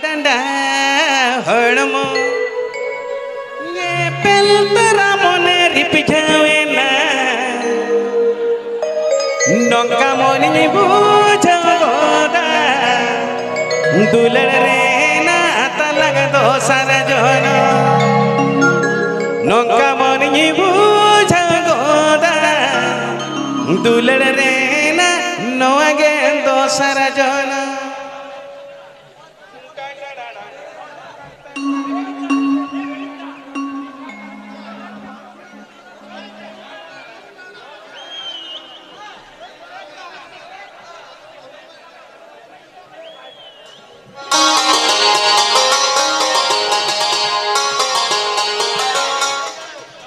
डंडा हड़मो ये पेलतरा मोने रिपिझावे ना नौका मोनी बुझगोदा दुलर रे ना तलग दो सारा जोनो नौका मोनी बुझगोदा दुलर रे ना नोगे दो सारा जोनो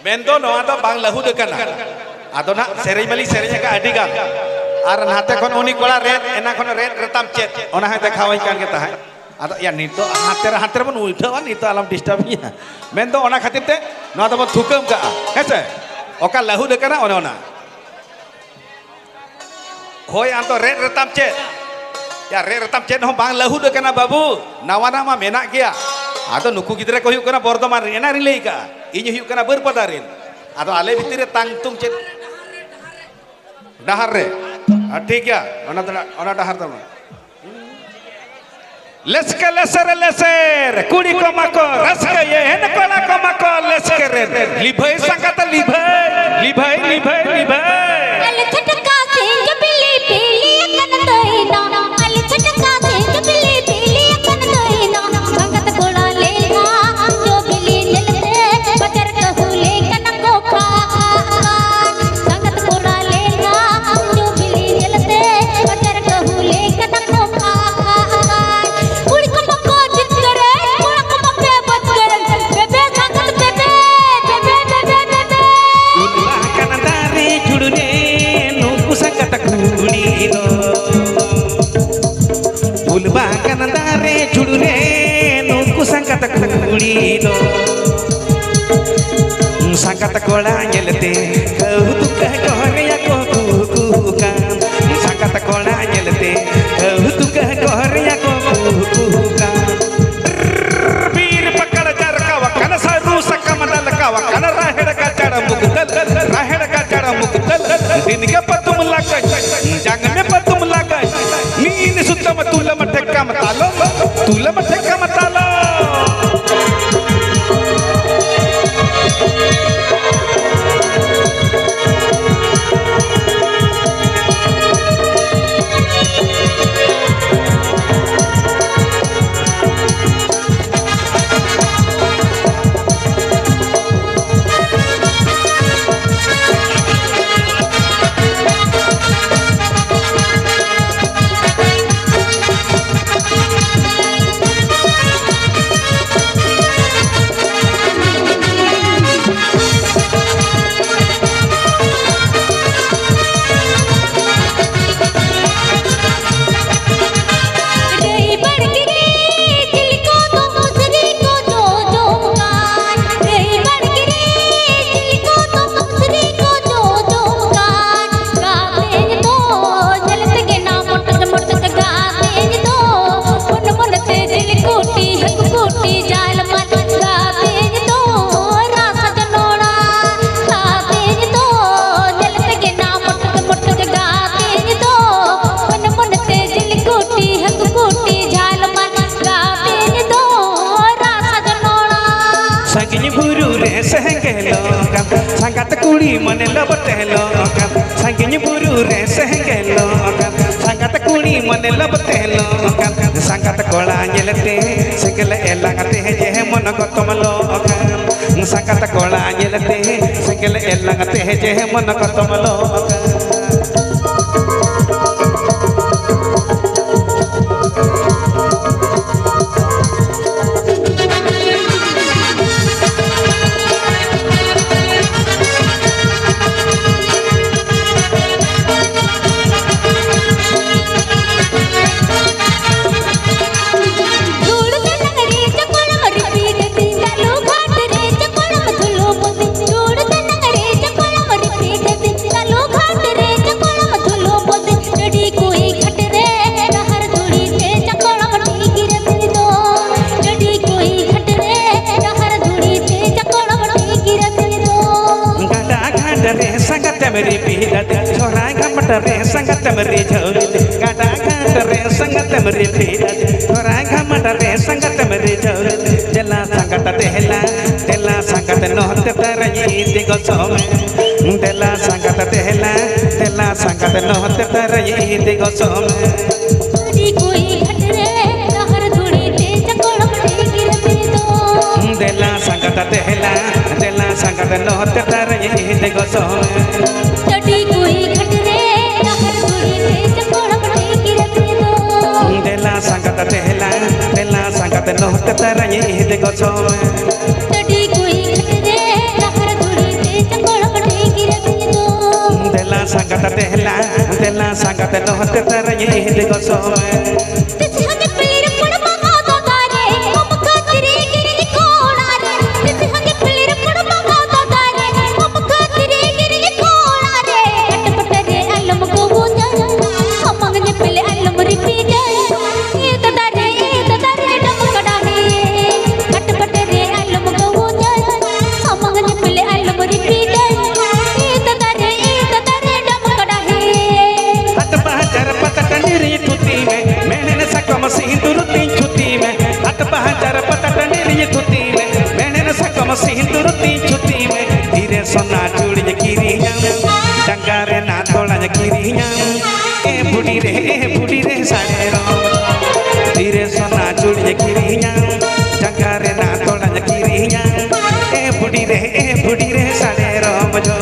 Mendo no ada bang lahu dekan atau nak seri balik serinya ke adiga aran hati kon unik kola red enak kon red retam cet ona hati kawai kan kita atau ya nito hati pun udah kan itu alam disturbnya mendo ona khatir te no ada pun thukam ka hese oka lahu dekan ona koi anto red retam cet ya red retam cet no bang lahu dekan babu nawana mah menak kia atau nuku kita ko hiuk kana Bordhman rena rilei ka inya hiuk kana berpadarin atau ale bitire tangtung cet dahar re ठीक है ona dahar tama leske leser kudi ko mako raske ye hen kola ko mako lesker libhai sangata libhai ale chhatka sing pili pili kan toina ale chhatka sing pili pili kan toina sangat kola lega jo pili jelte bajar kahule kan ko kha sangat kola lega jo pili jelte bajar kahule kan ko kha kudi ko mako jit kare kudi ko mape bat kare bebe sangat bebe udlah kan tari judune nuku sangat kudi do ulba kan tari judune nuku sangat kudi do sangat kola nyelte kau tukah korea ko kukukan sangat kola nyelte kau tukah korea ko kukukan bir pakal jar kawa kana saru sakamadal kawa kana raheda kacara mukdal din ke patum lagai jangan me patum lagai ni ini sutta matula mathekka matalo sangat kuli mane labtelo kan sanginya buru re sehgelo kan sangat kuli mane labtelo kan sangat kola nyelte segala elangate je mon gotomlo kan sangat kola nyelte segala elangate je mon gotomlo kan घाट रे दे गोसम कोई घटरे लहर धुड़ी ते चकोड़ पटे गिरते दो देला संगत नोत तर ये दे गोसम चटी कोई घटरे लहर धुड़ी ते चकोड़ पटे गिरते दो देला संगत नोत तर ये दे गोसम चटी कोई घटरे लहर धुड़ी ते चकोड़ पटे गिरते दो देला संगत नोत तर ये दे गोसम सोना चूड़ी गिरी डंगारे ना तोड़ा गिरी ए बुढ़ी रे साड़े राम धीरे सोना चूड़ी गिरी डंगारे ना तोड़ा गिरी ए बुढ़ी रे साड़े राम जो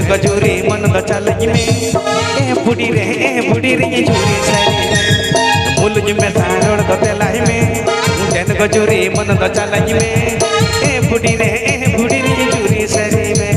गजूरी मन द चलई में ए बुढ़ी रे झूरी सरी मुलुज में सारोड़ द तेलाई में जन गजूरी मन द चलई में ए बुढ़ी रे झूरी सरी में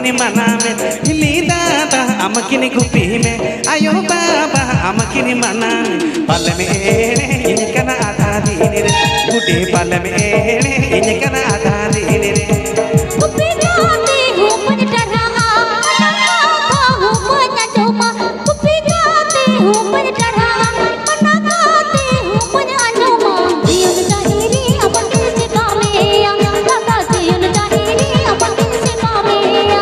kini mana men Hili dada am kini gupi me Ayo baba am kini mana men Pale me ini kana ada dini re Bude pale me ini kana ada dini re Kupi gaati hoo pan tarha Panaka hoo pan ajoma Kupi gaati hoo pan tarha Panaka hoo pan ajoma Jiyun jahiri apan se kameya Tata jiyun jahiri apan se kameya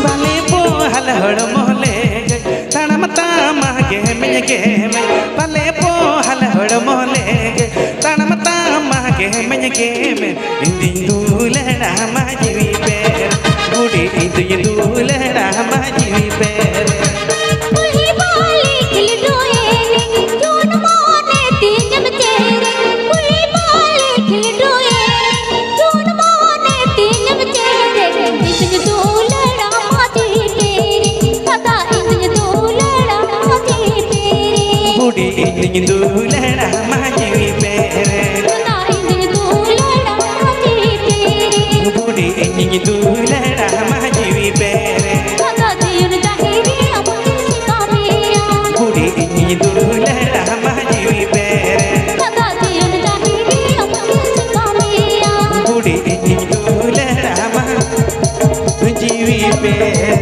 Bale po hal hod mohle tanam tama ge me Bale po hal hod mohle tanam tama ge me Indin dulera ma jivi per Budi indin dulera ma jivi per Kulhi bali khil doye ne Jun mone tijam chere Kulhi bali khil doye ne Jun mone tijam chere Itne dulera maji tere Tata itne dulera maji tere Budi indin dulera ma jivi per Tata itne dulera maji tere Budi indin dulera ma jivi per Tata jiyun jahiri apan se kameya Budi indin dulera ma jivi per Tata jiyun jahiri apan se kameya Budi indin dulera ma jivi per